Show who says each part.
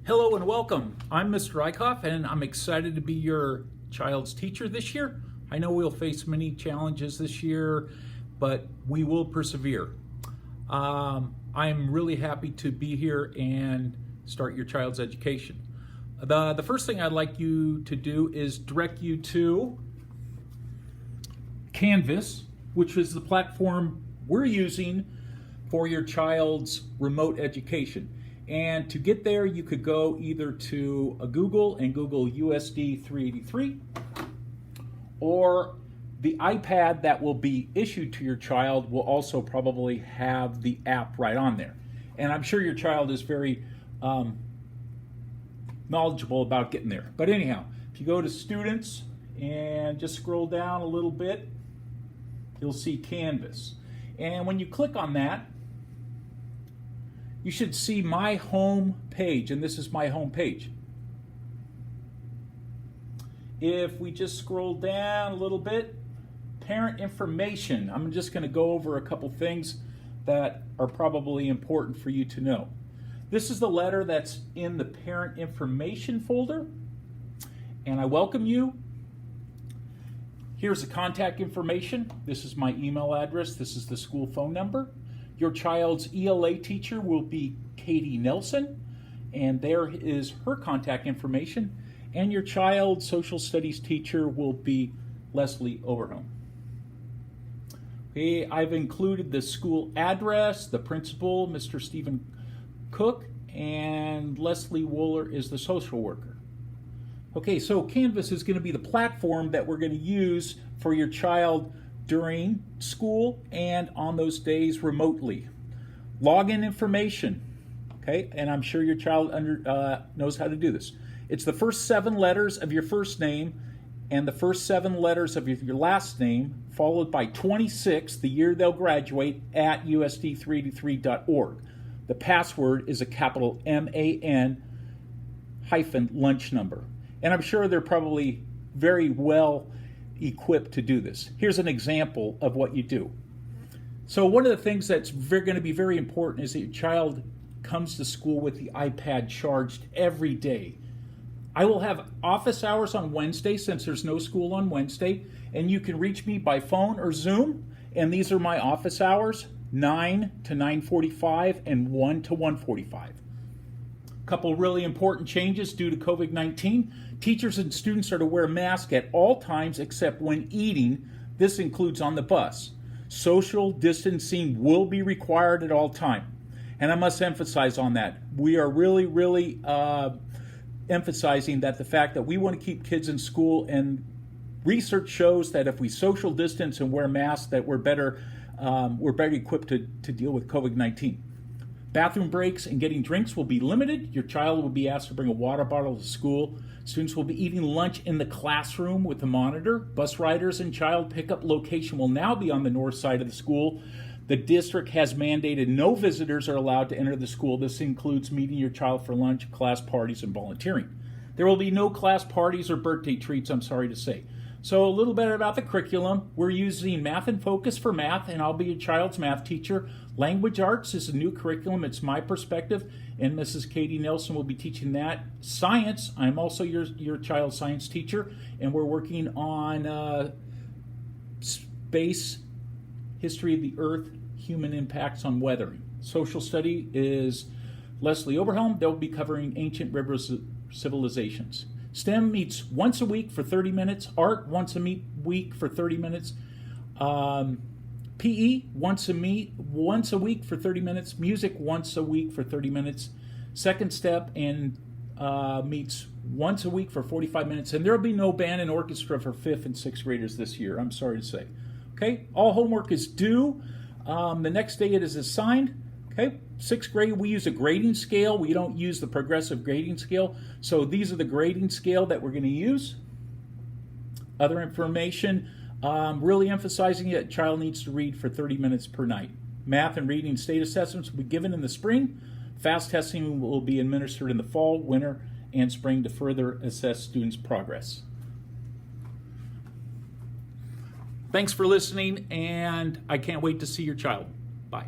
Speaker 1: Hello and welcome. I'm Mr. Eichhoff and I'm excited to be your child's teacher this year. I know we'll face many challenges this year, but we will persevere. I'm really happy to be here and start your child's education. The first thing I'd like you to do is direct you to Canvas, which is the platform we're using for your child's remote education. And to get there, you could go either to Google and Google USD 383, or the iPad that will be issued to your child will also probably have the app right on there. And I'm sure your child is very knowledgeable about getting there. But anyhow, if you go to Students and just scroll down a little bit, you'll see Canvas. And when you click on that, you should see my home page, and this is my home page. If we just scroll down a little bit, parent information. I'm just going to go over a couple things that are probably important for you to know. This is the letter that's in the parent information folder, and I welcome you. Here's the contact information. This is my email address. This is the school phone number. Your child's ELA teacher will be Katie Nelson, and there is her contact information. And your child's social studies teacher will be Leslie Overholm. Okay, I've included the school address, the principal, Mr. Stephen Cook, and Leslie Wooler is the social worker. Okay, so Canvas is going to be the platform that we're going to use for your child during school and on those days remotely. Login information, okay, and I'm sure your child knows how to do this. It's the first 7 letters of your first name and the first 7 letters of your last name, followed by 26, the year they'll graduate, at usd383.org. The password is a capital MAN hyphen lunch number. And I'm sure they're probably very well equipped to do this. Here's an example of what you do. So one of the things that's going to be very important is that your child comes to school with the iPad charged every day. I will have office hours on Wednesday since there's no school on Wednesday, and you can reach me by phone or Zoom, and these are my office hours, 9 to 9:45 and 1 to 1:45. Couple really important changes due to COVID-19. Teachers and students are to wear masks at all times except when eating. This includes on the bus. Social distancing will be required at all time. And I must emphasize on that. We are really emphasizing that the fact that we want to keep kids in school, and research shows that if we social distance and wear masks, that we're better equipped to deal with COVID-19. Bathroom breaks and getting drinks will be limited. Your child will be asked to bring a water bottle to school. Students will be eating lunch in the classroom with a monitor. Bus riders and child pickup location will now be on the north side of the school. The district has mandated no visitors are allowed to enter the school. This includes meeting your child for lunch, class parties, and volunteering. There will be no class parties or birthday treats, I'm sorry to say. So a little bit about the curriculum. We're using Math in Focus for math, and I'll be your child's math teacher. Language Arts is a new curriculum. It's my perspective, and Mrs. Katie Nelson will be teaching that. Science, I'm also your child's science teacher, and we're working on space, history of the Earth, human impacts on weathering. Social study is Leslie Overholm. They'll be covering ancient river civilizations. STEM meets once a week for 30 minutes. Art once a week for 30 minutes. PE once a week for 30 minutes. Music once a week for 30 minutes. Second step and meets once a week for 45 minutes. And there will be no band and orchestra for 5th and 6th graders this year, I'm sorry to say. Okay, all homework is due. The next day it is assigned. Okay, 6th grade, we use a grading scale. We don't use the progressive grading scale. So these are the grading scale that we're going to use. Other information, really emphasizing that child needs to read for 30 minutes per night. Math and reading state assessments will be given in the spring. Fast testing will be administered in the fall, winter, and spring to further assess students' progress. Thanks for listening, and I can't wait to see your child. Bye.